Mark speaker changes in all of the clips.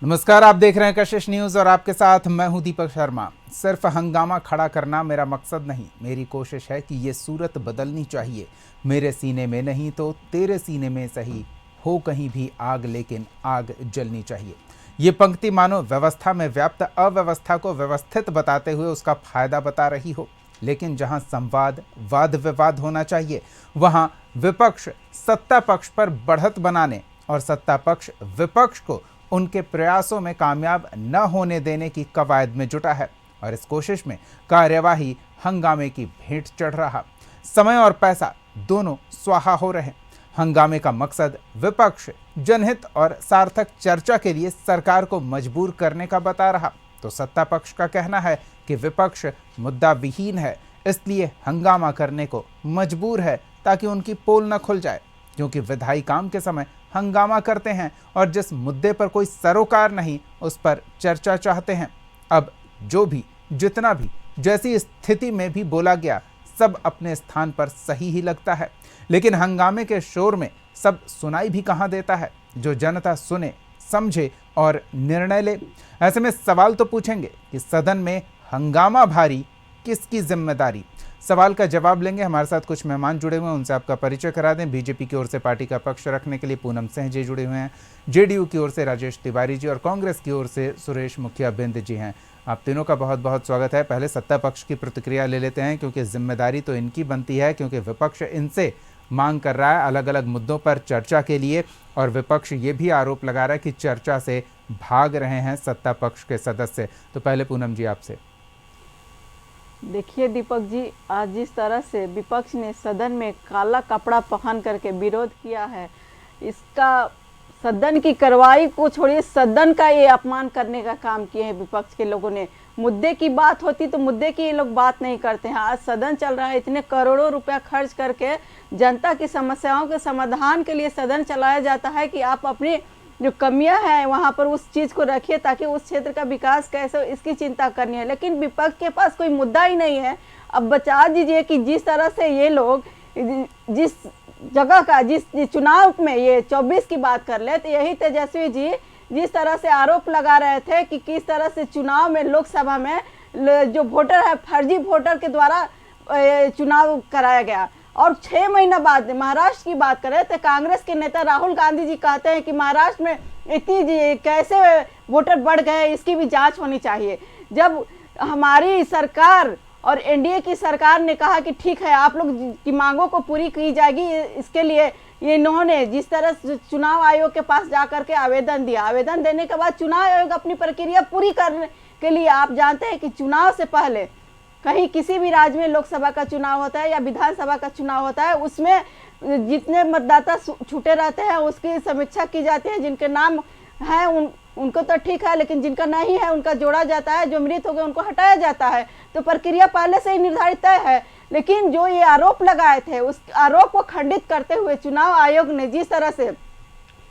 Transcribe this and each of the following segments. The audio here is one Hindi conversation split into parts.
Speaker 1: नमस्कार, आप देख रहे हैं कशिश न्यूज और आपके साथ मैं हूं दीपक शर्मा। सिर्फ हंगामा खड़ा करना मेरा मकसद नहीं, मेरी कोशिश है कि ये सूरत बदलनी चाहिए। मेरे सीने में नहीं तो तेरे सीने में सही हो कहीं भी आग, लेकिन आग जलनी चाहिए। ये पंक्ति मानो व्यवस्था में व्याप्त अव्यवस्था को व्यवस्थित बताते हुए उसका फायदा बता रही हो। लेकिन जहां संवाद वाद विवाद होना चाहिए, वहां विपक्ष सत्ता पक्ष पर बढ़त बनाने और सत्ता पक्ष विपक्ष को उनके प्रयासों में कामयाब न होने देने की कवायद में जुटा है और इस कोशिश में कार्यवाही हंगामे की भेंट चढ़ रहा। समय और पैसा दोनों स्वाहा हो रहे। हंगामे का मकसद विपक्ष जनहित और सार्थक चर्चा के लिए सरकार को मजबूर करने का बता रहा, तो सत्ता पक्ष का कहना है कि विपक्ष मुद्दा विहीन है, इसलिए हंगामा करने को मजबूर है ताकि उनकी पोल न खुल जाए। क्योंकि विधायी काम के समय हंगामा करते हैं और जिस मुद्दे पर कोई सरोकार नहीं उस पर चर्चा चाहते हैं। अब जो भी जितना भी जैसी स्थिति में भी बोला गया सब अपने स्थान पर सही ही लगता है, लेकिन हंगामे के शोर में सब सुनाई भी कहाँ देता है। जो जनता सुने, समझे और निर्णय ले। ऐसे में सवाल तो पूछेंगे कि सदन में हंगामा भारी किसकी जिम्मेदारी। सवाल का जवाब लेंगे। हमारे साथ कुछ मेहमान जुड़े हुए हैं, उनसे आपका परिचय करा दें। बीजेपी की ओर से पार्टी का पक्ष रखने के लिए पूनम सिंह जी जुड़े हुए हैं, जेडीयू की ओर से राजेश तिवारी जी और कांग्रेस की ओर से सुरेश मुखिया बिंद जी हैं। आप तीनों का बहुत बहुत स्वागत है। पहले सत्ता पक्ष की प्रतिक्रिया ले लेते हैं, क्योंकि जिम्मेदारी तो इनकी बनती है, क्योंकि विपक्ष इनसे मांग कर रहा है अलग अलग मुद्दों पर चर्चा के लिए और विपक्ष ये भी आरोप लगा रहा है कि चर्चा से भाग रहे हैं सत्ता पक्ष के सदस्य। तो पहले पूनम जी आपसे।
Speaker 2: देखिए दीपक जी, आज जिस तरह से विपक्ष ने सदन में काला कपड़ा पहन करके विरोध किया है, इसका सदन की कार्रवाई को छोड़िए, सदन का ये अपमान करने का काम किए हैं विपक्ष के लोगों ने। मुद्दे की बात होती तो मुद्दे की ये लोग बात नहीं करते हैं। आज सदन चल रहा है, इतने करोड़ों रुपया खर्च करके जनता की समस्याओं के समाधान के लिए सदन चलाया जाता है कि आप अपनी जो कमियां हैं वहां पर उस चीज़ को रखिए ताकि उस क्षेत्र का विकास कैसे इसकी चिंता करनी है। लेकिन विपक्ष के पास कोई मुद्दा ही नहीं है। अब बता दीजिए कि जिस तरह से ये लोग जिस जगह का जिस चुनाव में ये 24 की बात कर ले, तो यही तेजस्वी जी जिस तरह से आरोप लगा रहे थे कि किस तरह से चुनाव में लोकसभा में जो वोटर है फर्जी वोटर के द्वारा चुनाव कराया गया। और 6 महीना बाद महाराष्ट्र की बात करें तो कांग्रेस के नेता राहुल गांधी जी कहते हैं कि महाराष्ट्र में इतनी कैसे वोटर बढ़ गए, इसकी भी जांच होनी चाहिए। जब हमारी सरकार और एनडीए की सरकार ने कहा कि ठीक है आप लोग की मांगों को पूरी की जाएगी, इसके लिए ये इन्होंने जिस तरह चुनाव आयोग के पास जाकर के आवेदन दिया, आवेदन देने के बाद चुनाव आयोग अपनी प्रक्रिया पूरी करने के लिए, आप जानते हैं कि चुनाव से पहले कहीं किसी भी राज्य में लोकसभा का चुनाव होता है या विधानसभा का चुनाव होता है, उसमें जितने मतदाता छूटे रहते हैं उसकी समीक्षा की जाती है। जिनके नाम है उनको तो ठीक है, लेकिन जिनका नहीं है उनका जोड़ा जाता है, जो मृत हो गए उनको हटाया जाता है। तो प्रक्रिया पहले से ही निर्धारित तय है। लेकिन जो ये आरोप लगाए थे उस आरोप को खंडित करते हुए चुनाव आयोग ने जिस तरह से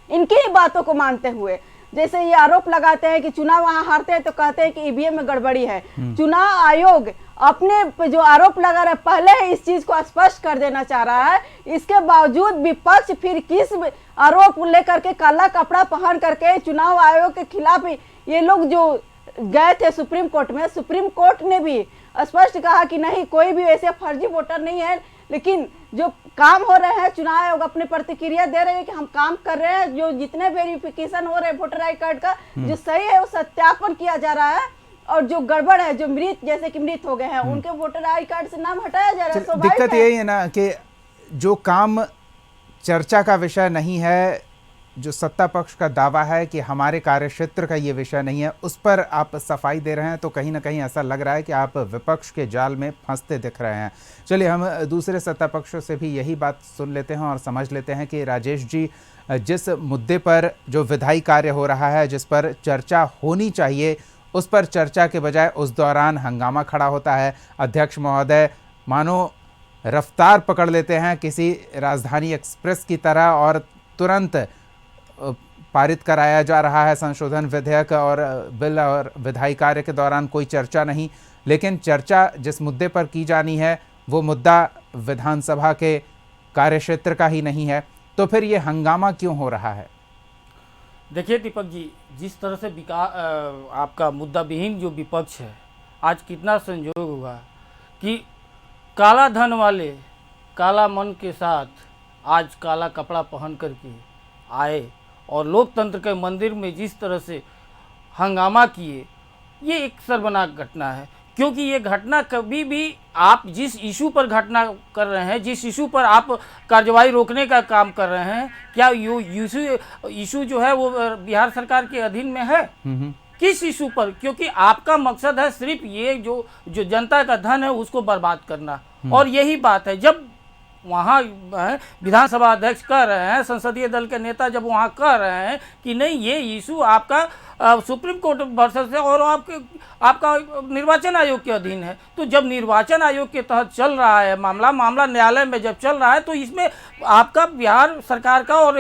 Speaker 2: इनकी ही बातों को मानते हुए, जैसे ये आरोप लगाते हैं कि चुनाव वहां हारते हैं तो कहते हैं कि ईवीएम में गड़बड़ी है। चुनाव आयोग अपने जो आरोप लगा रहा है पहले ही इस चीज को स्पष्ट कर देना चाह रहा है। इसके बावजूद विपक्ष फिर किस आरोप लेकर के काला कपड़ा पहन करके चुनाव आयोग के खिलाफ ये लोग जो गए थे सुप्रीम कोर्ट में, सुप्रीम कोर्ट ने भी स्पष्ट कहा कि नहीं, कोई भी ऐसे फर्जी वोटर नहीं है। लेकिन जो काम हो रहे हैं, चुनाव आयोग अपनी प्रतिक्रिया दे रहे हैं कि हम काम कर रहे हैं, जो जितने वेरिफिकेशन हो रहे हैं वोटर आई कार्ड का जो सही है वो सत्यापन किया जा रहा है, और जो गड़बड़ है, जो मृत जैसे कि मृत हो गए हैं उनके वोटर आई कार्ड से नाम हटाया जा रहा है।
Speaker 1: दिक्कत यही है ना कि जो काम चर्चा का विषय नहीं है, जो सत्ता पक्ष का दावा है कि हमारे कार्यक्षेत्र का ये विषय नहीं है, उस पर आप सफाई दे रहे हैं, तो कहीं ना कहीं ऐसा लग रहा है कि आप विपक्ष के जाल में फंसते दिख रहे हैं। चलिए हम दूसरे सत्ता पक्षों से भी यही बात सुन लेते हैं और समझ लेते हैं कि राजेश जी, जिस मुद्दे पर जो विधायी कार्य हो रहा है, जिस पर चर्चा होनी चाहिए, उस पर चर्चा के बजाय उस दौरान हंगामा खड़ा होता है। अध्यक्ष महोदय मानो रफ्तार पकड़ लेते हैं किसी राजधानी एक्सप्रेस की तरह और तुरंत पारित कराया जा रहा है संशोधन विधेयक और बिल, और विधायी कार्य के दौरान कोई चर्चा नहीं। लेकिन चर्चा जिस मुद्दे पर की जानी है वो मुद्दा विधानसभा के कार्यक्षेत्र का ही नहीं है, तो फिर ये हंगामा क्यों हो रहा है?
Speaker 3: देखिए दीपक जी, जिस तरह से आपका मुद्दा विहीन जो विपक्ष है, आज कितना संयोग हुआ कि काला धन वाले काला मन के साथ आज काला कपड़ा पहन करके आए और लोकतंत्र के मंदिर में जिस तरह से हंगामा किए, ये एक शर्मनाक घटना है। क्योंकि ये घटना कभी भी आप जिस इशू पर घटना कर रहे हैं, जिस इशू पर आप कार्रवाई रोकने का काम कर रहे हैं, क्या इशू जो है वो बिहार सरकार के अधीन में है? किस इशू पर? क्योंकि आपका मकसद है सिर्फ ये जो जनता का धन है उसको बर्बाद करना। और यही बात है, जब वहाँ विधानसभा अध्यक्ष कह रहे हैं, संसदीय दल के नेता जब वहाँ कह रहे हैं कि नहीं ये इशू आपका सुप्रीम कोर्ट वर्सेस है और आपका निर्वाचन आयोग के अधीन है, तो जब निर्वाचन आयोग के तहत चल रहा है मामला न्यायालय में जब चल रहा है, तो इसमें आपका बिहार सरकार का और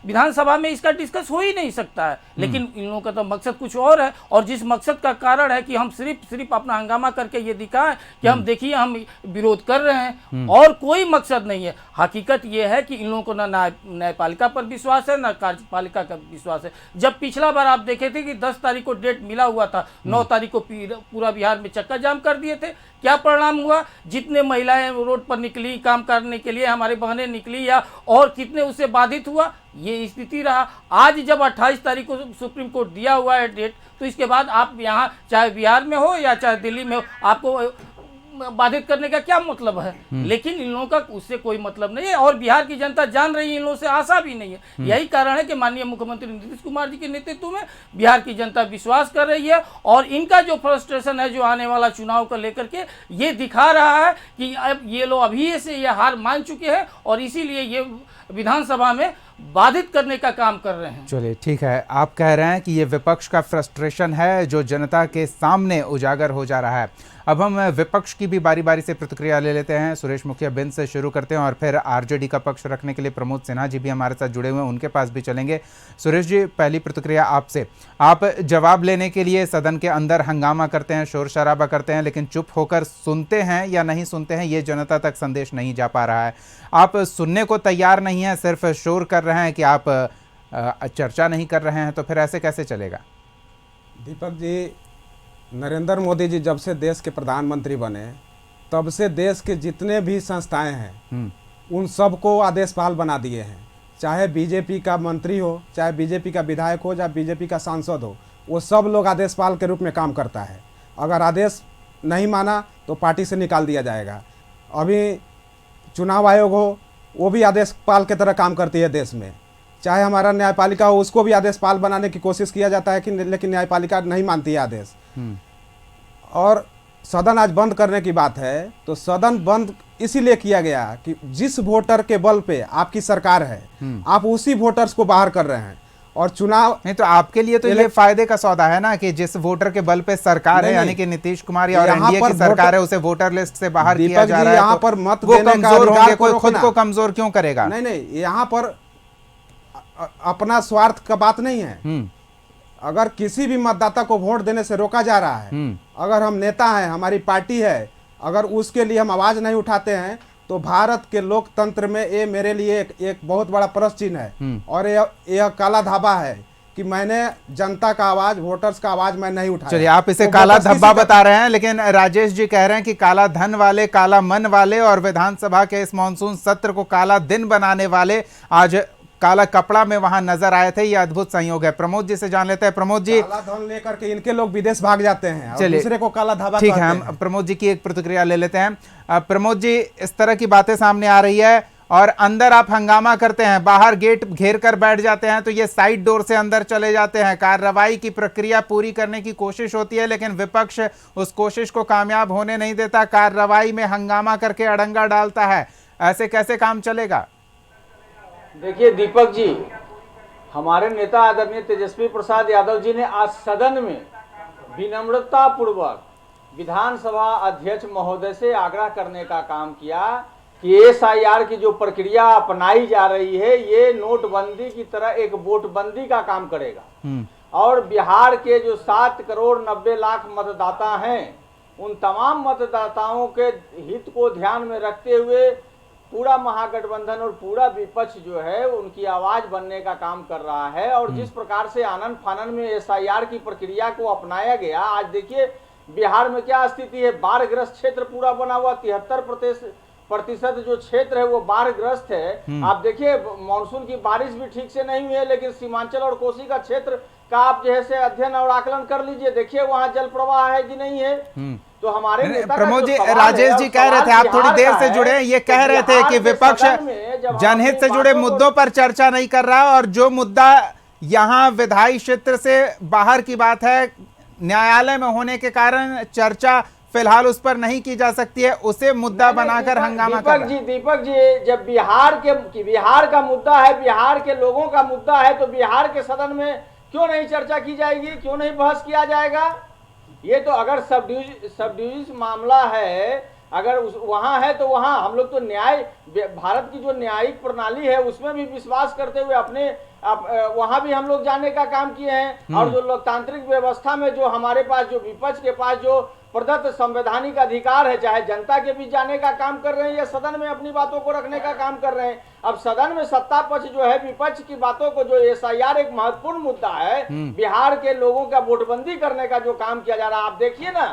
Speaker 3: विधानसभा में इसका डिस्कस हो ही नहीं सकता है। लेकिन इन लोगों का तो मकसद कुछ और है, और जिस मकसद का कारण है कि हम सिर्फ अपना हंगामा करके ये दिखाएं कि हम देखिए हम विरोध कर रहे हैं, और कोई मकसद नहीं है। हकीकत ये है कि इन लोगों को ना न्यायपालिका पर विश्वास है, ना कार्यपालिका का विश्वास है। जब पिछला बार आप देखे थे कि 10 तारीख को डेट मिला हुआ था, 9 तारीख को पूरा बिहार में चक्का जाम कर दिए थे। क्या परिणाम हुआ? जितने महिलाएं रोड पर निकली काम करने के लिए, हमारी बहनें निकली, या और कितने उससे बाधित हुआ, ये स्थिति रहा। आज जब 28 तारीख को सुप्रीम कोर्ट दिया हुआ है डेट, तो इसके बाद आप यहाँ चाहे बिहार में हो या चाहे दिल्ली में हो, आपको बाधित करने का क्या मतलब है? लेकिन इन लोगों का उससे कोई मतलब नहीं है, और बिहार की जनता जान रही है, इन लोगों से आशा भी नहीं है। यही कारण है कि माननीय मुख्यमंत्री नीतीश कुमार जी के नेतृत्व में बिहार की जनता विश्वास कर रही है, और इनका जो फ्रस्ट्रेशन है जो आने वाला चुनाव को लेकर के ये दिखा रहा है कि अब ये लोग अभी से ये हार मान चुके हैं, और इसीलिए ये विधानसभा में बाधित करने का काम कर रहे हैं।
Speaker 1: चलिए ठीक है, आप कह रहे हैं कि ये विपक्ष का फ्रस्ट्रेशन है जो जनता के सामने उजागर हो जा रहा है। अब हम विपक्ष की भी बारी बारी से प्रतिक्रिया ले लेते हैं। सुरेश मुखिया बिंद से शुरू करते हैं और फिर आरजेडी का पक्ष रखने के लिए प्रमोद सिन्हा जी भी हमारे साथ जुड़े हुए हैं, उनके पास भी चलेंगे। सुरेश जी, पहली प्रतिक्रिया आपसे। आप जवाब लेने के लिए सदन के अंदर हंगामा करते हैं, शोर शराबा करते हैं, लेकिन चुप होकर सुनते हैं या नहीं सुनते हैं, ये जनता तक संदेश नहीं जा पा रहा है। आप सुनने को तैयार नहीं है, सिर्फ शोर कर रहे हैं कि आप चर्चा नहीं कर रहे हैं, तो फिर ऐसे कैसे चलेगा?
Speaker 4: दीपक जी, नरेंद्र मोदी जी जब से देश के प्रधानमंत्री बने तब से देश के जितने भी संस्थाएं हैं उन सबको आदेशपाल बना दिए हैं। चाहे बीजेपी का मंत्री हो, चाहे बीजेपी का विधायक हो, चाहे बीजेपी का सांसद हो, वो सब लोग आदेशपाल के रूप में काम करता है। अगर आदेश नहीं माना तो पार्टी से निकाल दिया जाएगा। अभी चुनाव आयोग हो, वो भी आदेशपाल की तरह काम करती है देश में। चाहे हमारा न्यायपालिका हो, उसको भी आदेशपाल बनाने की कोशिश किया जाता है कि लेकिन न्यायपालिका नहीं मानती है आदेश। और सदन आज बंद करने की बात है तो सदन बंद इसीलिए किया गया कि जिस वोटर के बल पे आपकी सरकार है, आप उसी वोटर्स को बाहर कर रहे हैं। और चुनाव
Speaker 1: नहीं तो आपके लिए तो ये फायदे का सौदा है ना कि जिस वोटर के बल पे सरकार है, यानी कि नीतीश कुमार या एनडीए की सरकार है, उसे वोटर लिस्ट से बाहर किया जा रहा है।
Speaker 4: यहाँ पर मत
Speaker 1: वो कमजोर होंगे, कोई खुद को कमजोर क्यों करेगा?
Speaker 4: नहीं, यहाँ पर अपना स्वार्थ का बात नहीं है। अगर किसी भी मतदाता को वोट देने से रोका जा रहा है, अगर हम नेता हैं, हमारी पार्टी है, अगर उसके लिए हम आवाज नहीं उठाते हैं, तो भारत के लोकतंत्र में ये मेरे लिए एक बहुत बड़ा प्रश्न चिन्ह है। और यह काला धाबा है कि मैंने जनता का आवाज, वोटर्स का आवाज मैं नहीं उठाया।
Speaker 1: चलिए, आप इसे काला धब्बा बता रहे हैं, लेकिन राजेश जी कह रहे हैं कि काला धन वाले, काला मन वाले और विधानसभा के इस मानसून सत्र को काला दिन बनाने वाले आज काला कपड़ा में वहां नजर आए थे। ये अद्भुत संयोग है। प्रमोद जी से जान लेते हैं। प्रमोद जी,
Speaker 4: काला धन लेकर के इनके लोग विदेश भाग जाते हैं और दूसरे को काला धाबा
Speaker 1: ठीक है, हम प्रमोद जी की एक प्रतिक्रिया ले लेते हैं। प्रमोद जी, इस तरह की बातें सामने आ रही है और अंदर आप हंगामा करते हैं, बाहर गेट घेर कर बैठ जाते हैं, तो ये साइड डोर से अंदर चले जाते हैं। कार्रवाई की प्रक्रिया पूरी करने की कोशिश होती है, लेकिन विपक्ष उस कोशिश को कामयाब होने नहीं देता, कार्रवाई में हंगामा करके अड़ंगा डालता है। ऐसे कैसे काम चलेगा?
Speaker 5: देखिए दीपक जी, हमारे नेता आदरणीय तेजस्वी प्रसाद यादव जी ने आज सदन में विनम्रता पूर्वक विधानसभा अध्यक्ष महोदय से आग्रह करने का काम किया कि एसआईआर की जो प्रक्रिया अपनाई जा रही है ये नोटबंदी की तरह एक वोटबंदी का काम करेगा, और बिहार के जो 7 करोड़ 90 लाख मतदाता हैं उन तमाम मतदाताओं के हित को ध्यान में रखते हुए पूरा महागठबंधन और पूरा विपक्ष जो है उनकी आवाज बनने का काम कर रहा है। और जिस प्रकार से आनन फानन में SIR की प्रक्रिया को अपनाया गया, आज देखिए बिहार में क्या स्थिति है। बाढ़ग्रस्त क्षेत्र पूरा बना हुआ, 73% जो क्षेत्र है वो बाढ़ग्रस्त है। आप देखिए मानसून की बारिश भी ठीक से नहीं हुई है, लेकिन सीमांचल और कोसी का क्षेत्र का आप जैसे अध्ययन और आकलन कर लीजिए, देखिए वहां जल प्रवाह है कि नहीं है। तो हमारे नेता का
Speaker 1: प्रमोद
Speaker 5: जो
Speaker 1: जी,
Speaker 5: सवाल
Speaker 1: राजेश
Speaker 5: है,
Speaker 1: जी
Speaker 5: और
Speaker 1: कह रहे थे, आप थोड़ी
Speaker 5: बिहार
Speaker 1: देर
Speaker 5: का
Speaker 1: से
Speaker 5: है
Speaker 1: जुड़े हैं, ये
Speaker 5: कि
Speaker 1: कह रहे थे
Speaker 5: बिहार
Speaker 1: कि
Speaker 5: के
Speaker 1: विपक्ष
Speaker 5: सदन में जब
Speaker 1: जनहित
Speaker 5: अपनी
Speaker 1: से जुड़े
Speaker 5: बातों को-
Speaker 1: मुद्दों पर चर्चा नहीं कर रहा और जो मुद्दा यहाँ विधायी क्षेत्र से बाहर की बात है, न्यायालय में होने के कारण चर्चा फिलहाल उस पर नहीं की जा सकती है, उसे मुद्दा बनाकर हंगामा कर रहे हैं।
Speaker 5: दीपक जी, जब बिहार का मुद्दा है, बिहार के लोगों का मुद्दा है, तो बिहार के सदन में क्यों नहीं चर्चा की जाएगी, क्यों नहीं बहस किया जाएगा? ये तो अगर सब डिविजन मामला है, अगर वहां है तो वहां हम लोग तो न्याय, भारत की जो न्यायिक प्रणाली है उसमें भी विश्वास करते हुए अपने वहां भी हम लोग जाने का काम किए हैं। और जो लोकतांत्रिक व्यवस्था में जो हमारे पास, जो विपक्ष के पास जो प्रदत्त संवैधानिक अधिकार है, चाहे जनता के बीच जाने का काम कर रहे हैं या सदन में अपनी बातों को रखने का काम कर रहे हैं। अब सदन में सत्ता पक्ष जो है विपक्ष की बातों को, जो SIR एक महत्वपूर्ण मुद्दा है, बिहार के लोगों का वोटबंदी करने का जो काम किया जा रहा है, आप देखिए ना,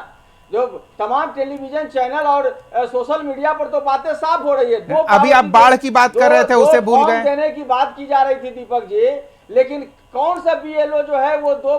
Speaker 5: जो तमाम टेलीविजन चैनल और सोशल मीडिया पर तो बातें साफ हो रही है।
Speaker 1: अभी आप बाढ़ की बात कर रहे थे, उसे भूल गए।
Speaker 5: देने की बात की जा रही थी दीपक जी, लेकिन कौन सा BLO जो है वो 2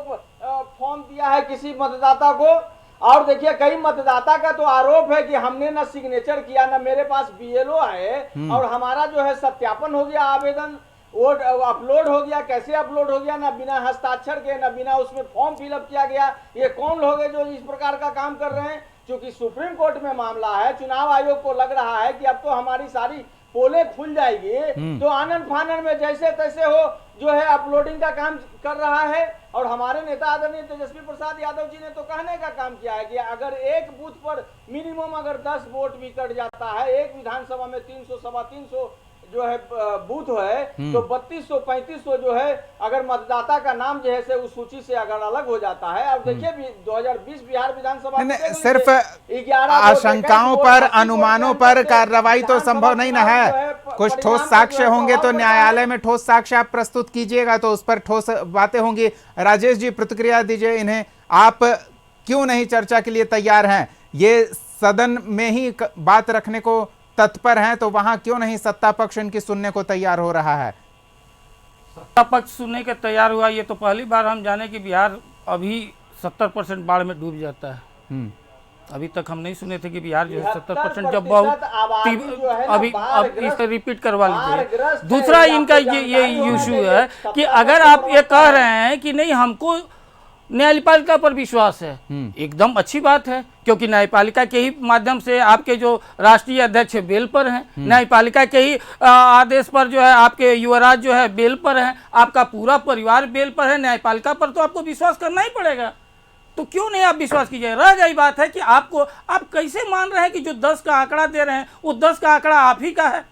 Speaker 5: फॉर्म दिया है किसी मतदाता को। और देखिए कई मतदाता का तो आरोप है कि हमने ना सिग्नेचर किया, ना मेरे पास BLO है, और हमारा जो है सत्यापन हो गया, आवेदन वो अपलोड हो गया। कैसे अपलोड हो गया? ना बिना हस्ताक्षर के, ना बिना उसमें फॉर्म फिलअप किया गया। ये कौन लोग हैं जो इस प्रकार का काम कर रहे हैं? क्योंकि सुप्रीम कोर्ट में मामला है, चुनाव आयोग को लग रहा है कि अब तो हमारी सारी पोलें खुल जाएगी, तो आनन फानन में जैसे तैसे हो जो है अपलोडिंग का काम कर रहा है। और हमारे नेता आदरणीय तेजस्वी प्रसाद यादव जी ने तो कहने का काम किया है कि अगर एक बूथ पर मिनिमम अगर 10 वोट भी कट जाता है, एक विधानसभा में 300 सवा 300 जो है बूथ है, तो 3200 3500 जो है अगर मतदाता का नाम जो है से उस सूची से अगर अलग हो जाता है। अब देखिए 2020 बिहार विधानसभा
Speaker 1: सिर्फ आशंकाओं पर, अनुमानों पर कार्रवाई तो संभव नहीं ना है। कुछ ठोस साक्ष्य होंगे तो न्यायालय में ठोस साक्ष्य आप प्रस्तुत कीजिएगा तो उस पर ठोस बातें होंगी। राजेश जी प्रतिक्रिया दीजिए इन्हें, आप क्यों नहीं चर्चा के लिए तैयार हैं? ये सदन में ही बात रखने को तत्पर हैं, तो वहां क्यों नहीं सत्ता पक्ष इनकी सुनने को तैयार हो रहा है?
Speaker 3: सत्ता पक्ष सुनने के तैयार हुआ, ये तो पहली बार हम जाने कि बिहार अभी 70% बाढ़ में डूब जाता है। अभी तक हम नहीं सुने थे कि बिहार जो है 70% जब बहुत अभी अब इसे रिपीट करवा लीजिए। दूसरा इनका ये इशू है कि अगर आप ये कह रहे हैं कि नहीं हमको न्यायपालिका पर विश्वास है, एकदम अच्छी बात है, क्योंकि न्यायपालिका के ही माध्यम से आपके जो राष्ट्रीय अध्यक्ष बेल पर हैं, न्यायपालिका के ही आदेश पर जो है आपके युवराज जो है बेल पर हैं, आपका पूरा परिवार बेल पर है, न्यायपालिका पर तो आपको विश्वास करना ही पड़ेगा। तो क्यों नहीं आप विश्वास कीजिए? रह गई बात है कि आप कैसे मान रहे हैं कि जो 10 का आंकड़ा दे रहे हैं वो 10 का आंकड़ा आप ही का है,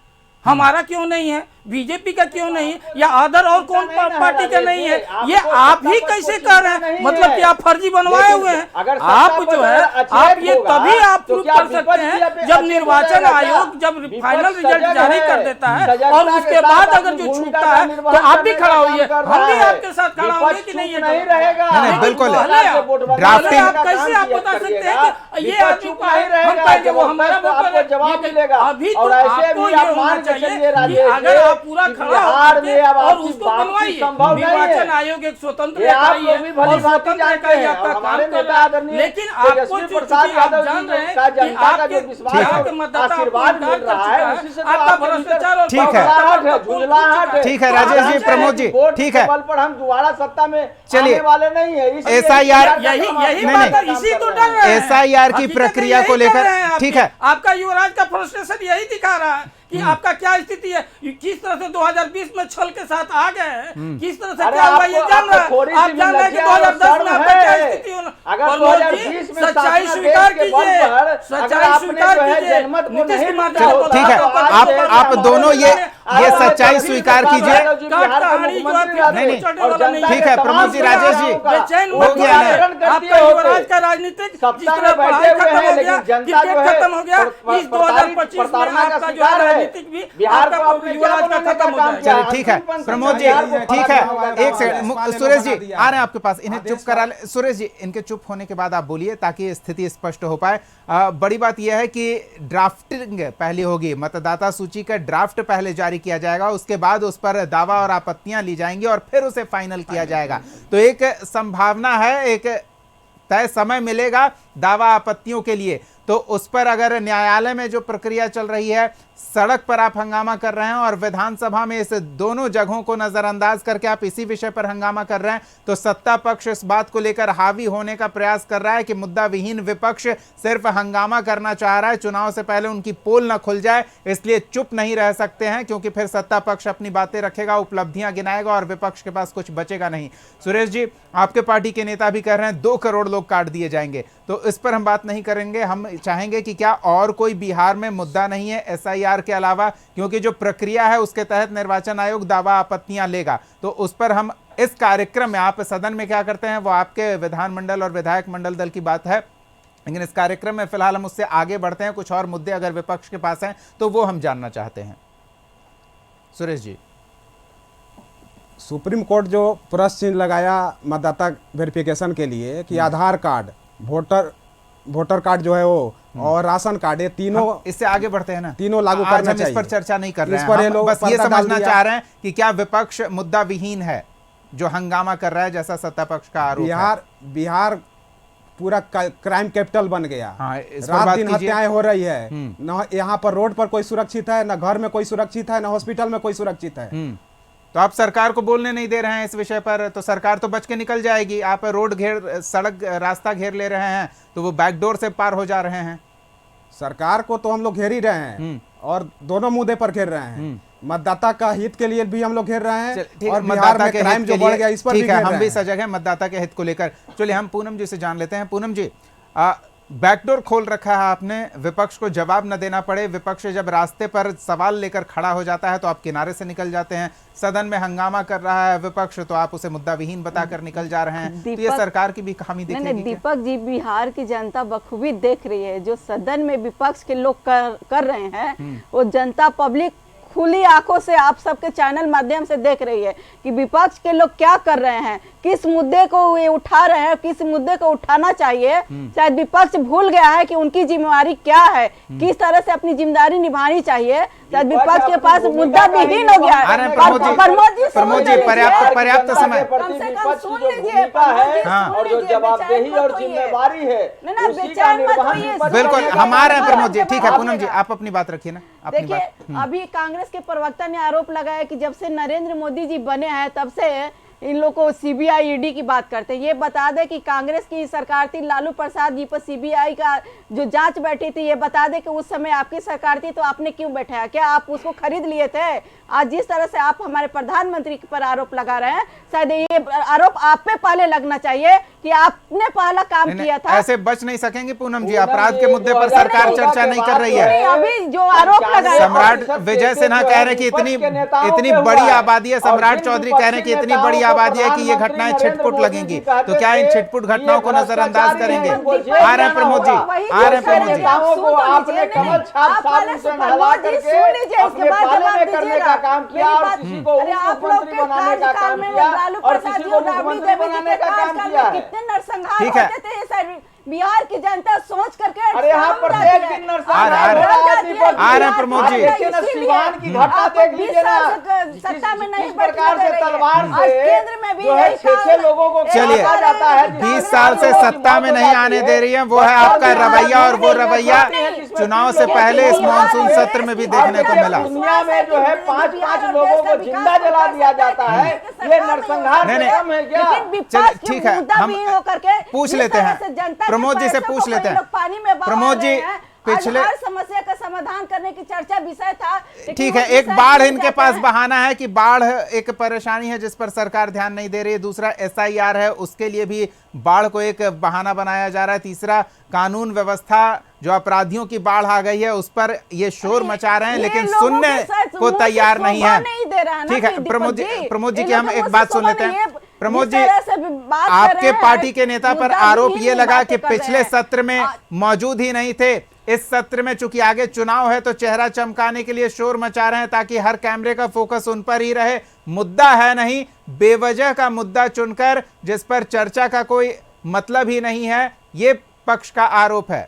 Speaker 3: हमारा क्यों नहीं है, बीजेपी का क्यों नहीं है, या अदर और कौन पार्टी का नहीं है? ये आप ही कैसे कर रहे हैं? मतलब कि आप फर्जी बनवाए हुए हैं। आप जो है आप ये तभी आप प्रूव कर सकते हैं जब निर्वाचन आयोग जब फाइनल रिजल्ट जारी कर देता है, और उसके बाद अगर जो छूटता है तो आप भी खड़ा होइए, हम भी आपके साथ खड़ा होंगे कि नहीं ये
Speaker 5: नहीं रहेगा।
Speaker 1: नहीं, बिल्कुल
Speaker 3: ड्राफ्टिंग आप कैसे आप बता सकते हैं कि ये आदमी को हम कहेंगे वो हमारा वोटर
Speaker 5: जवाब मिलेगा।
Speaker 3: अभी तो आपको ये होना चाहिए कि अगर आप पूरा खड़ा होकर और उसको बनवाइए। निर्वाचन आयोग एक स्वतंत्र इकाई है और स्वतंत्र इकाई आपका काम कर रहा है, लेकिन आपको जो आप जान रहे हैं कि आपके बिहार के मतदाता आपको इनकार कर चुका है, आपका भ्रष्टाचार और
Speaker 1: ठीक है राजेश जी, प्रमोद जी, ठीक है,
Speaker 5: बल पर हम दोबारा सत्ता में
Speaker 1: चलिए
Speaker 5: आने वाले नहीं है।
Speaker 1: SIR
Speaker 3: यही बात है, इसी तो डर रहे हैं।
Speaker 1: SIR की प्रक्रिया को लेकर ठीक है,
Speaker 3: आपका युवराज का फ्रस्ट्रेशन यही दिखा रहा है कि आपका क्या स्थिति है, किस तरह से 2020 में छल के साथ आ गए हैं, किस तरह से क्या हुआ ये जान रहे हैं। आप जान रहे हैं कि 2010 में आपका क्या स्थिति होना।
Speaker 5: अगर 2020 में
Speaker 3: सच्चाई स्वीकार कीजिए, सच्चाई स्वीकार कीजिए। नीतीश कुमार
Speaker 1: ठीक है, आप दोनों ये सच्चाई स्वीकार कीजिए।
Speaker 3: नहीं,
Speaker 1: ठीक है प्रमोद जी, राजेश जी, हो गया है,
Speaker 5: करती
Speaker 3: आपका
Speaker 5: है
Speaker 3: युवराज का राजनीतिक जिस
Speaker 5: सत्ता
Speaker 3: तरह
Speaker 5: में
Speaker 3: पढ़ाई
Speaker 5: बैठे हुए
Speaker 3: खत्म
Speaker 5: हैं,
Speaker 3: हो
Speaker 5: लेकिन
Speaker 3: गया,
Speaker 5: जनता जो
Speaker 3: क्रिकेट
Speaker 5: है
Speaker 3: खत्म हो गया, इस 2025 में
Speaker 5: प्रताड़ना का
Speaker 3: आपका जो
Speaker 5: शिकार
Speaker 3: है
Speaker 5: है।
Speaker 3: राजनीतिक भी
Speaker 5: बिहार को
Speaker 3: आपका
Speaker 5: आपने
Speaker 3: युवराज
Speaker 5: क्या
Speaker 3: का
Speaker 5: बनाने
Speaker 3: खत्म
Speaker 5: का
Speaker 3: हो
Speaker 5: काम
Speaker 3: जाएगा।
Speaker 5: किया?
Speaker 1: चलिए ठीक है
Speaker 5: अंतिम पंक्ति
Speaker 1: प्रमोद जी,
Speaker 5: बिहार को
Speaker 1: ठीक
Speaker 5: फरार
Speaker 1: है,
Speaker 5: करने का
Speaker 1: एक
Speaker 5: काम
Speaker 1: सेकंड
Speaker 5: है।
Speaker 1: सुरेश जी
Speaker 4: बना दिया
Speaker 1: आ रहे हैं आपके पास, इन्हें
Speaker 4: आदेश
Speaker 1: चुप करा ले। सुरेश जी, इनके चुप होने के बाद आप बोलिए ताकि स्थिति स्पष्ट हो पाए। बड़ी बात यह है कि ड्राफ्टिंग पहले होगी, मतदाता सूची का ड्राफ्ट पहले जारी किया जाएगा, उसके बाद उस पर दावा और आपत्तियां ली जाएंगी और फिर उसे फाइनल किया जाएगा। तो एक संभावना है, एक तय समय मिलेगा दावा आपत्तियों के लिए। तो उस पर अगर न्यायालय में जो प्रक्रिया चल रही है, सड़क पर आप हंगामा कर रहे हैं और विधानसभा में इस दोनों जगहों को नजरअंदाज करके आप इसी विषय पर हंगामा कर रहे हैं, तो सत्ता पक्ष इस बात को लेकर हावी होने का प्रयास कर रहा है कि मुद्दा विहीन विपक्ष सिर्फ हंगामा करना चाह रहा है, चुनाव से पहले उनकी पोल न खुल जाए, इसलिए चुप नहीं रह सकते हैं, क्योंकि फिर सत्ता पक्ष अपनी बातें रखेगा, उपलब्धियां गिनाएगा और विपक्ष के पास कुछ बचेगा नहीं। सुरेश जी, आपके पार्टी के नेता भी कह रहे हैं 2 करोड़ लोग काट दिए जाएंगे, तो इस पर हम बात नहीं करेंगे। हम चाहेंगे कि क्या और कोई बिहार में मुद्दा नहीं है SIR के अलावा, क्योंकि जो प्रक्रिया है उसके तहत निर्वाचन आयोग दावा आपत्तियां लेगा, तो उस पर हम इस कार्यक्रम में, आप सदन में क्या करते हैं वो आपके विधानमंडल और विधायक मंडल दल की बात है, लेकिन इस कार्यक्रम में फिलहाल हम उससे आगे बढ़ते हैं। कुछ और मुद्दे अगर विपक्ष के पास हैं तो वो हम जानना चाहते हैं। सुरेश जी,
Speaker 4: सुप्रीम कोर्ट जो प्लस चिन्ह लगाया मतदाता वेरिफिकेशन के लिए कि आधार कार्ड, वोटर कार्ड जो है वो और राशन कार्ड, ये तीनों
Speaker 1: इससे आगे बढ़ते हैं ना,
Speaker 4: तीनों लागू
Speaker 1: आज
Speaker 4: करना
Speaker 1: हम
Speaker 4: चाहिए।
Speaker 1: इस पर चर्चा नहीं कर रहे
Speaker 4: इस
Speaker 1: हैं,
Speaker 4: पर ये
Speaker 1: हम
Speaker 4: लोग
Speaker 1: बस ये
Speaker 4: पर्दा डाल
Speaker 1: समझना
Speaker 4: दिया।
Speaker 1: चाह रहे हैं कि क्या विपक्ष मुद्दा विहीन है जो हंगामा कर रहा है, जैसा सत्ता पक्ष का आरोप है।
Speaker 4: बिहार पूरा क्राइम कैपिटल बन गया।
Speaker 1: हाँ, इस पर
Speaker 4: रात
Speaker 1: बात
Speaker 4: दिन
Speaker 1: कीजिए।
Speaker 4: हत्याएं हो रही है, न यहाँ पर रोड पर कोई सुरक्षित है, न घर में कोई सुरक्षित है, न हॉस्पिटल में कोई सुरक्षित है।
Speaker 1: तो आप सरकार को बोलने नहीं दे रहे हैं इस विषय पर, तो सरकार तो बच के निकल जाएगी। आप रोड घेर, सड़क रास्ता घेर ले रहे हैं, तो वो बैकडोर से पार हो जा रहे हैं।
Speaker 4: सरकार को तो हम लोग घेर ही रहे हैं और दोनों मुद्दे पर घेर रहे हैं। मतदाता का हित के लिए भी हम लोग घेर रहे हैं और बिहार में क्राइम जो बढ़ गया इस पर भी घेर रहे हैं।
Speaker 1: हम भी सजग हैं मतदाता के हित को लेकर। चलिए हम पूनम जी से जान लेते हैं। पूनम जी, बैकडोर खोल रखा है आपने, विपक्ष को जवाब न देना पड़े। विपक्ष जब रास्ते पर सवाल लेकर खड़ा हो जाता है तो आप किनारे से निकल जाते हैं। सदन में हंगामा कर रहा है विपक्ष, तो आप उसे मुद्दा विहीन बताकर निकल जा रहे हैं। तो ये सरकार की भी खामी दिखेगी क्या?
Speaker 2: दीपक जी, बिहार की जनता बखूबी देख रही है। जो सदन में विपक्ष के लोग कर रहे हैं, वो जनता पब्लिक खुली आंखों से आप सबके चैनल माध्यम से देख रही है कि विपक्ष के लोग क्या कर रहे हैं, किस मुद्दे को ये उठा रहे हैं, किस मुद्दे को उठाना चाहिए। शायद विपक्ष भूल गया है कि उनकी जिम्मेवारी क्या है, किस तरह से अपनी जिम्मेदारी निभानी चाहिए। शायद विपक्ष के पास मुद्दा विहीन हो गया है।
Speaker 1: प्रमोद जी, पर्याप्त समय,
Speaker 2: कम से कम सुन लीजिए
Speaker 5: और जो जवाबदेही और जिम्मेवारी है उसी का निर्वहन।
Speaker 1: बिल्कुल हम आ रहे हैं प्रमोद जी। ठीक है पूनम जी, आप अपनी बात रखिए ना।
Speaker 2: देखिए, अभी कांग्रेस के प्रवक्ता ने आरोप लगाया कि जब से नरेंद्र मोदी जी बने हैं तब से इन लोगों को CBI ED की बात करते हैं। ये बता दें कि कांग्रेस की सरकार थी, लालू प्रसाद जी पर CBI का जो जांच बैठी थी, ये बता दें कि उस समय आपकी सरकार थी, तो आपने क्यों बैठाया? क्या आप उसको खरीद लिए थे? आज जिस तरह से आप हमारे प्रधानमंत्री पर आरोप लगा रहे हैं, शायद ये आरोप आप पे पहले लगना चाहिए कि आपने पहला काम किया था।
Speaker 1: ऐसे बच नहीं सकेंगे पूनम जी, अपराध के मुद्दे पर सरकार चर्चा नहीं कर रही है।
Speaker 2: अभी जो आरोप लगाया,
Speaker 1: सम्राट विजय सिन्हा कह रहे हैं कि इतनी बड़ी आबादी है, सम्राट चौधरी कह रहे हैं कि इतनी बड़ी आबादी है कि ये घटनाएं छिटपुट लगेंगी, तो क्या इन छिटपुट घटनाओं को नजरअंदाज करेंगे? आ रहे हैं प्रमोद जी, आ रहे हैं प्रमोद जी।
Speaker 5: आपने कमल छाप साबुन से नहला करके अपने पाले में करने का काम किया और किसी को मुख्यमंत्री बनाने का काम किया और किसी को मुख्यमंत्री बनाने का काम किया।
Speaker 2: कितने नरसंहार
Speaker 1: ठीक है।
Speaker 2: होते थे सर, बिहार की जनता सोच करके
Speaker 5: अरे यहाँ प्रत्येक दिन नरसंहार
Speaker 1: आ रहे हैं
Speaker 5: हो
Speaker 1: प्रमोद जी।
Speaker 5: सिवान की घटना देख लीजिए ना,
Speaker 2: सत्ता में नहीं
Speaker 5: किस प्रकार से तलवार से
Speaker 2: केंद्र में भी
Speaker 5: जो है 6 लोगों को
Speaker 1: चलिए,
Speaker 5: काटा जाता है।
Speaker 1: 20 साल से सत्ता में नहीं आने दे रही है, वो है आपका रवैया, और वो रवैया चुनाव से पहले इस मानसून सत्र में भी देखने को मिला।
Speaker 5: दुनिया में जो है 5-5 लोगों को जिंदा जला दिया जाता है, ये नरसंहार
Speaker 1: नहीं,
Speaker 5: कम है क्या?
Speaker 1: चलिए ठीक है, हम पूछ लेते हैं प्रमोद जी से, पूछ लेते हैं प्रमोद जी। पिछले
Speaker 2: हर समस्या का समाधान करने की चर्चा विषय था।
Speaker 1: ठीक है, एक बाढ़ इनके पास बहाना है कि बाढ़ एक परेशानी है जिस पर सरकार ध्यान नहीं दे रही है। दूसरा SIR है, उसके लिए भी बाढ़ को एक बहाना बनाया जा रहा है। तीसरा कानून व्यवस्था, जो अपराधियों की बाढ़ आ गई है उस पर ये शोर मचा रहे हैं, लेकिन सुनने को तैयार नहीं है। ठीक है प्रमोद जी की हम एक बात सुन लेते हैं। प्रमोद
Speaker 2: जिस
Speaker 1: जी,
Speaker 2: तरह से बात कर
Speaker 1: आपके
Speaker 2: रहे हैं,
Speaker 1: पार्टी के नेता पर
Speaker 2: मुद्दा
Speaker 1: आरोप
Speaker 2: विहीन
Speaker 1: ये लगा
Speaker 2: बातें
Speaker 1: कि
Speaker 2: कर रहे
Speaker 1: पिछले
Speaker 2: हैं।
Speaker 1: सत्र में मौजूद ही नहीं थे। इस सत्र में चूंकि आगे चुनाव है तो चेहरा चमकाने के लिए शोर मचा रहे हैं ताकि हर कैमरे का फोकस उन पर ही रहे। मुद्दा है नहीं, बेवजह का मुद्दा चुनकर जिस पर चर्चा का कोई मतलब ही नहीं है, ये पक्ष का आरोप है।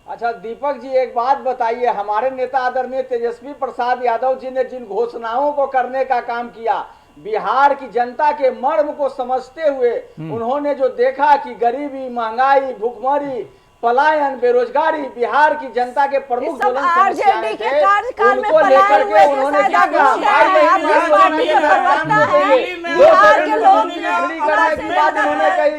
Speaker 5: अच्छा दीपक जी, एक बात बताइए, हमारे नेता आदरणीय तेजस्वी प्रसाद यादव जी ने जिन घोषणाओं को करने का काम किया, बिहार की जनता के मर्म को समझते हुए उन्होंने जो देखा कि गरीबी, महंगाई, भुखमरी, पलायन, बेरोजगारी बिहार की जनता के प्रमुख
Speaker 2: सब
Speaker 5: ज्वलंत समस्याएं
Speaker 2: आरजेडी के
Speaker 5: थे,
Speaker 2: कार्यकाल में
Speaker 5: उनको लेकर
Speaker 2: पलायन
Speaker 5: के
Speaker 2: हुए थे,
Speaker 5: उन्होंने
Speaker 2: शायद
Speaker 5: क्या
Speaker 2: आप
Speaker 5: कहा,
Speaker 2: भूल गए हैं, आप जिस पार्टी के प्रवक्ता हैं, बिहार के लोग
Speaker 5: बिजली करने की बात उन्होंने कही,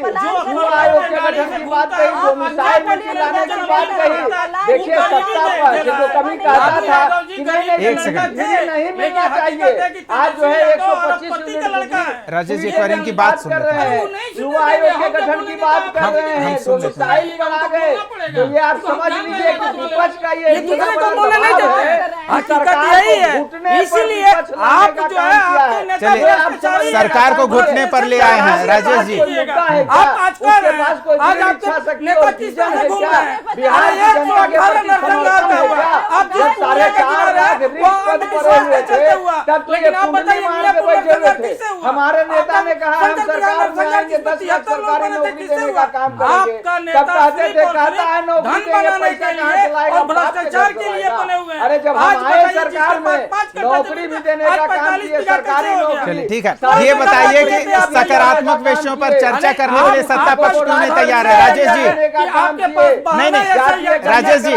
Speaker 5: युवा आयोग के गठन की बात कही, जो मिसाइल नीति लाने की बात कही। देखिए सत्ता पर जो कभी कहता था कि
Speaker 1: एक सेकंड।
Speaker 5: नहीं मिलना चाहिए, आज जो है 125 यूनिट
Speaker 1: राजेश जी, एक बार इनकी बात सुन
Speaker 5: कर
Speaker 1: लेते
Speaker 5: रहे
Speaker 1: हैं।
Speaker 5: हैं, युवा आयोग के गठन की बात कर रहे हैं, जो मिसाइल बना गए, तो ये आप समझ लीजिए कि विपक्ष का ये
Speaker 6: दूसरे को बोलने नहीं देते। हकीकत यही है, इसीलिए आप जो है आपके नेता
Speaker 1: चलिए, सरकार को घुटने पर ले आए हैं राजेश जी।
Speaker 6: आप आज कर रहे हैं, आज आपके नेता किस तरह से घूम रहे हैं, बिहार एक सौ 18 नरसंहार का हुआ, आप जिस पूरे के किनारे वो अंधविश्वास में चलते हुआ, लेकिन आप बताइए मीरापुर नरसंहार किससे हुआ?
Speaker 5: हमारे नेता ने कहा हम सरकार में आएंगे 10 लाख सरकारी नौकरी देने का काम करेंगे,
Speaker 6: आपका
Speaker 5: तब
Speaker 6: नेता
Speaker 5: कहते थे कहता है नौकरी
Speaker 6: धन बनाने के लिए और भ्रष्टाचार के लिए बने हुए हैं।
Speaker 5: अरे जब
Speaker 6: आज
Speaker 5: हम आए
Speaker 6: बताइए
Speaker 5: सरकार में
Speaker 6: जिसके पास 5
Speaker 5: नौकरी भी देने का काम किए, सरकारी नौकरी।
Speaker 1: चलिए ठीक है, ये बताइए कि सकारात्मक विषयों पर चर्चा करने के लिए सत्ता पक्ष क्यों नहीं तैयार है? राजेश जी, नहीं नहीं राजेश जी,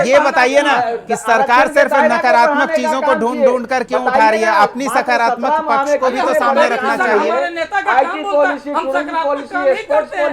Speaker 1: ये बताइए ना कि सरकार सिर्फ नकारात्मक चीजों को ढूंढ ढूंढ कर क्यों उठा रही है? अपनी सकारात्मक पक्ष को भी तो सामने रखना चाहिए। नहीं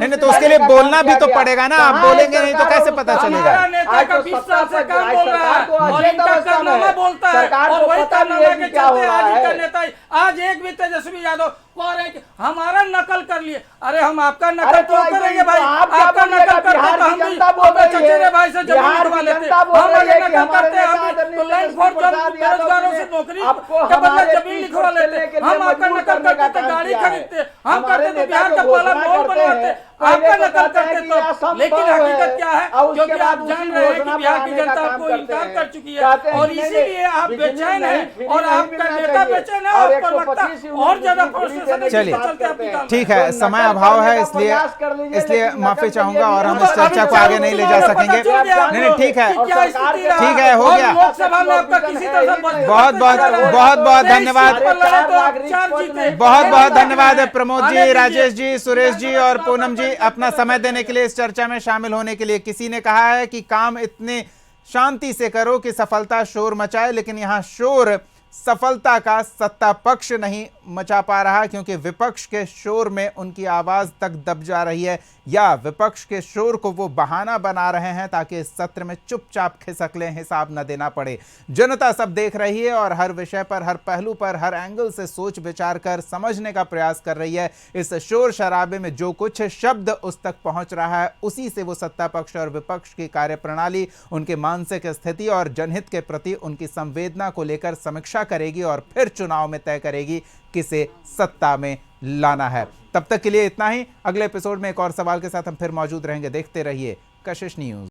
Speaker 1: नहीं, तो उसके लिए बोलना भी तो पड़ेगा ना। आप बोलेंगे नहीं तो कैसे पता चलेगा?
Speaker 6: नेता का 20 साल से काम बोल रहा है और इनका कारनामा बोलता है और वही कारनामा के चलते आज इनका नेता आज एक भी तेजस्वी यादव कह रहे हैं कि हमारा नकल कर लिए। अरे हम आपका नकल क्यों करेंगे भाई? आपका नकल करते तो हम भी अपने चचेरे भाई से जमीन दिलवा लेते। हम अगर नकल करते हम तो लैंड फोर्स बेरोजगारों से नौकरी के बदले जमीन लिखवा लेते। हम आपका नकल करते तो गाड़ी खरीदते, हम करते तो बिहार का पहला मॉल बनवाते। आपका नकल करते तो, लेकिन हकीकत क्या है? क्योंकि आप जान रहे हैं कि बिहार की जनता आपको इनकार कर चुकी है और इसीलिए आप बेचैन हैं और आपका नेता बेचैन है और प्रवक्ता और ज्यादा
Speaker 1: चलिए ठीक है, समय अभाव है इसलिए माफी चाहूंगा और हम इस चर्चा को आगे नहीं ले जा सकेंगे। नहीं नहीं ठीक है, ठीक है, हो गया।
Speaker 6: लोकसभा में आपका किसी तरह
Speaker 1: बहुत बहुत धन्यवाद, बहुत बहुत धन्यवाद प्रमोद जी, राजेश जी, सुरेश जी और पूनम जी अपना समय देने के लिए, इस चर्चा में शामिल होने के लिए। किसी ने कहा है कि काम इतने शांति से करो कि सफलता शोर मचाए, लेकिन यहां शोर सफलता का सत्ता पक्ष नहीं मचा पा रहा क्योंकि विपक्ष के शोर में उनकी आवाज तक दब जा रही है या विपक्ष के शोर को वो बहाना बना रहे हैं ताकि इस सत्र में चुपचाप खिसक लें, हिसाब न देना पड़े। जनता सब देख रही है और हर विषय पर, हर पहलू पर, हर एंगल से सोच विचार कर समझने का प्रयास कर रही है। इस शोर शराबे में जो कुछ शब्द उस तक पहुंच रहा है उसी से वो सत्ता पक्ष और विपक्ष की कार्यप्रणाली, उनके मानसिक स्थिति और जनहित के प्रति उनकी संवेदना को लेकर समीक्षा करेगी और फिर चुनाव में तय करेगी किसे सत्ता में लाना है। तब तक के लिए इतना ही। अगले एपिसोड में एक और सवाल के साथ हम फिर मौजूद रहेंगे। देखते रहिए कशिश न्यूज।